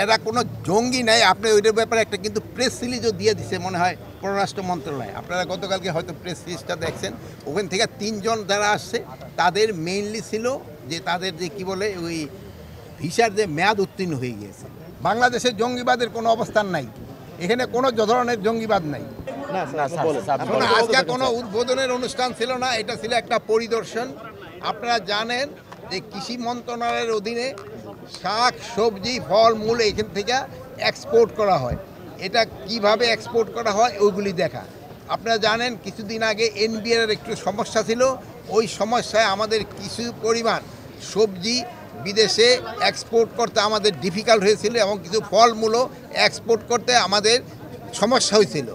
এরা কোনো জঙ্গি নাই। আপনি ওইটার ব্যাপারে একটা কিন্তু প্রেস রিলিজও দিয়ে দিছে মনে হয় পররাষ্ট্র মন্ত্রণালয়। আপনারা গতকালকে হয়তো প্রেস রিলিজটা দেখছেন। ওখান থেকে 3 জন যারা আসছে তাদের মেইনলি ছিল যে তাদের যে কি বলে ওই ভিসার যে মেয়াদ উত্তীর্ণ হয়ে গিয়েছে। বাংলাদেশের জঙ্গিবাদের কোনো অবস্থান নাই, এখানে কোনো ধরনের জঙ্গিবাদ নাই। আজকে কোনো উদ্বোধনের অনুষ্ঠান ছিল না, এটা ছিল একটা পরিদর্শন। আপনারা জানেন যে কৃষি মন্ত্রণালয়ের অধীনে শাক সবজি ফল মূল এখান থেকে এক্সপোর্ট করা হয়। এটা কিভাবে এক্সপোর্ট করা হয় ওইগুলি দেখা। আপনারা জানেন কিছুদিন আগে এনবিআর একটু সমস্যা ছিল, ওই সমস্যায় আমাদের কিছু পরিমাণ সবজি বিদেশে এক্সপোর্ট করতে আমাদের ডিফিকাল্ট হয়েছিল এবং কিছু ফলমূলও এক্সপোর্ট করতে আমাদের সমস্যা হয়েছিল।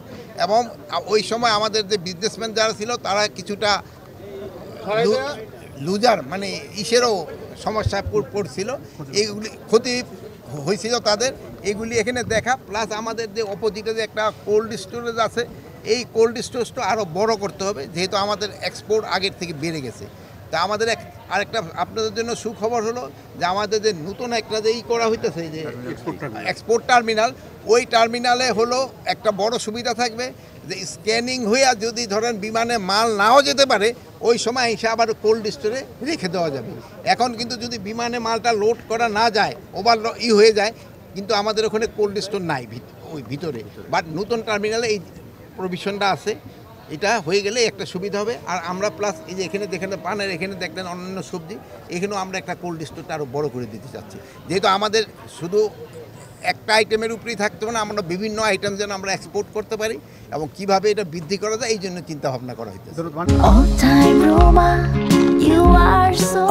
এবং ওই সময় আমাদের যে বিজনেসম্যান যারা ছিল তারা কিছুটা লুজার মানে ইসেরও সমস্যা পড়ছিল, এইগুলি ক্ষতি হয়েছিল তাদের। এগুলি এখানে দেখা, প্লাস আমাদের যে অপোজিটে যে একটা কোল্ড স্টোরেজ আছে, এই কোল্ড স্টোরেজটা আরও বড় করতে হবে, যেহেতু আমাদের এক্সপোর্ট আগের থেকে বেড়ে গেছে। তা আমাদের আরেকটা আপনাদের জন্য সুখবর হলো যে আমাদের যে নতুন একটা যে করা হইতেছে যে এক্সপোর্ট টার্মিনাল, ওই টার্মিনালে হলো একটা বড় সুবিধা থাকবে যে স্ক্যানিং হয়ে যদি ধরেন বিমানে মাল নাও যেতে পারে ওই সময় এসে আবার কোল্ড স্টোরে রেখে দেওয়া যাবে। এখন কিন্তু যদি বিমানে মালটা লোড করা না যায়, ওভার হয়ে যায়, কিন্তু আমাদের ওখানে কোল্ড স্টোর নাই ওই ভিতরে। বাট নতুন টার্মিনালে এই প্রভিশনটা আছে, এটা হয়ে গেলে একটা সুবিধা হবে। আর আমরা প্লাস এই যে এখানে দেখেন পানের, এখানে দেখলেন অন্যান্য সবজি, এখানেও আমরা একটা কোল্ড স্টোরটা আরও বড় করে দিতে চাচ্ছি, যেহেতু আমাদের শুধু একটা আইটেমের উপরেই থাকতে হবে না, আমরা বিভিন্ন আইটেম যেন আমরা এক্সপোর্ট করতে পারি এবং কিভাবে এটা বৃদ্ধি করা যায় এই জন্য চিন্তা ভাবনা করা হইতেছে।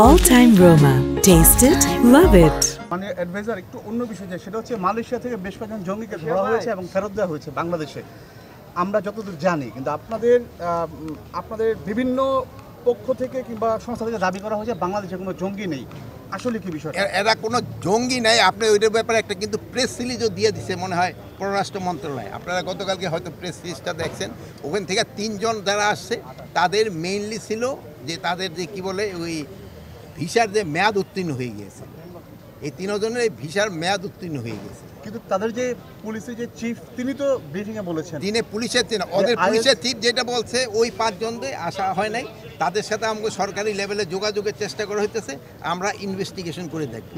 All time Roma, taste it, love it. মানে অ্যাডভাইজার একটু অন্য বিষয়, যে সেটা হচ্ছে মালয়েশিয়া থেকে বেশ কয়েকজন জঙ্গিকে ধরা হয়েছে এবং ফেরত দেওয়া হয়েছে বাংলাদেশে, আমরা যতদূর জানি। কিন্তু আপনাদের বিভিন্ন পক্ষ থেকে কিংবা সংস্থা থেকে দাবি করা হয়েছে বাংলাদেশে কোনো জঙ্গি নেই। আসলে কি বিষয়? এরা কোনো জঙ্গি নাই। আপনি ওইটার ব্যাপারে একটা কিন্তু প্রেস রিলিজও দিয়ে দিছে মনে হয় পররাষ্ট্র মন্ত্রণালয়। আপনারা গতকালকে হয়তো প্রেস রিলিজটা দেখছেন। ওখান থেকে 3 জন যারা আসছে তাদের মেইনলি ছিল যে তাদের যে কি বলে ওই ভিসার যে মেয়াদ উত্তীর্ণ হয়ে গিয়েছে। এই 3 জনের এই ভিসার মেয়াদ উত্তীর্ণ হয়ে গেছে। কিন্তু তাদের যে পুলিশের যে চিফ, তিনি তো ব্রিফিংয়ে বলেছেন, তিনি পুলিশের ওদের পুলিশের চিফ যেটা বলছে ওই 5 জনদের আসা হয় নাই, তাদের সাথে আমাকে সরকারি লেভেলে যোগাযোগের চেষ্টা করা হইতেছে, আমরা ইনভেস্টিগেশন করে দেখব।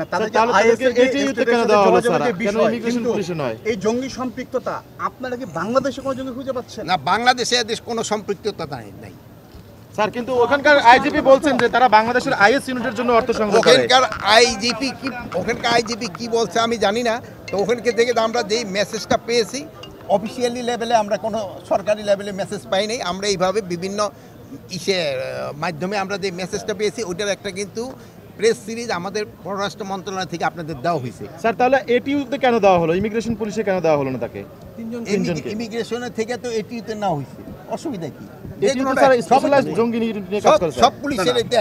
এই জঙ্গি সম্পৃক্ততা, আপনারা কি বাংলাদেশে কোনো জঙ্গি খুঁজে পাচ্ছেন? না, বাংলাদেশে এদের কোনো সম্পৃক্ততা নাই স্যার। কিন্তু ওখানকার আইজিপি বলছেন যে তারা বাংলাদেশের আইএস ইউনিটের জন্য অর্থ সংগ্রহ করে। ওখানকার আইজিপি কি বলছে আমি জানি না। তো ওখানকে থেকে আমরা যেই মেসেজটা পেয়েছি অফিসিয়ালি লেভেলে, আমরা কোনো সরকারি লেভেলে মেসেজ পাইনি। আমরা এইভাবে বিভিন্ন মাধ্যমে আমরা যে মেসেজটা পেয়েছি ওইটার একটা কিন্তু প্রেস সিরিজ আমাদের পররাষ্ট্র মন্ত্রণালয় থেকে আপনাদের দেওয়া হয়েছে। স্যার তাহলে এটিইউতে কেন দেওয়া হলো, ইমিগ্রেশন পুলিশে কেন দেওয়া হলো না তাকে? ইমিগ্রেশনের থেকে তো এটিইউতে না হয়েছে, অসুবিধা কি?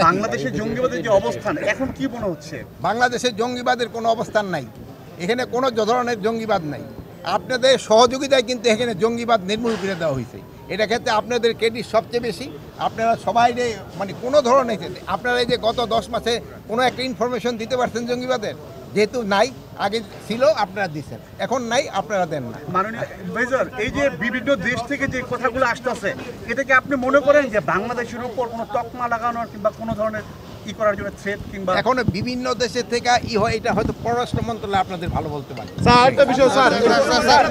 বাংলাদেশের জঙ্গিবাদের যে অবস্থান এখন কি মনে হচ্ছে? বাংলাদেশের জঙ্গিবাদের কোনো অবস্থান নাই, এখানে কোনো ধরনের জঙ্গিবাদ নাই। আপনাদের সহযোগিতায় কিন্তু এখানে জঙ্গিবাদ নির্মূল করে দেওয়া হয়েছে। এটা ক্ষেত্রে আপনাদের ক্রেডিট সবচেয়ে বেশি। আপনারা সবাই মানে কোনো ধরনের আপনারা এই যে গত 10 মাসে কোনো একটা ইনফরমেশন দিতে পারছেন জঙ্গিবাদের, যেহেতু নাই, আগে ছিল আপনারা দিচ্ছেন, এখন নাই আপনারা দেন না। মাননীয় অ্যাডভাইজার, এই যে বিভিন্ন দেশ থেকে যে কথাগুলো আসতেছে, এটাকে আপনি মনে করেন যে বাংলাদেশের উপর কোনো তকমা লাগানোর কিংবা কোনো ধরনের করার জন্য থ্রেট, কিংবা এখন বিভিন্ন দেশের থেকে হয়, এটা হয়তো পররাষ্ট্র মন্ত্রণালয় আপনাদের ভালো বলতে পারে। স্যার একটা বিষয় স্যার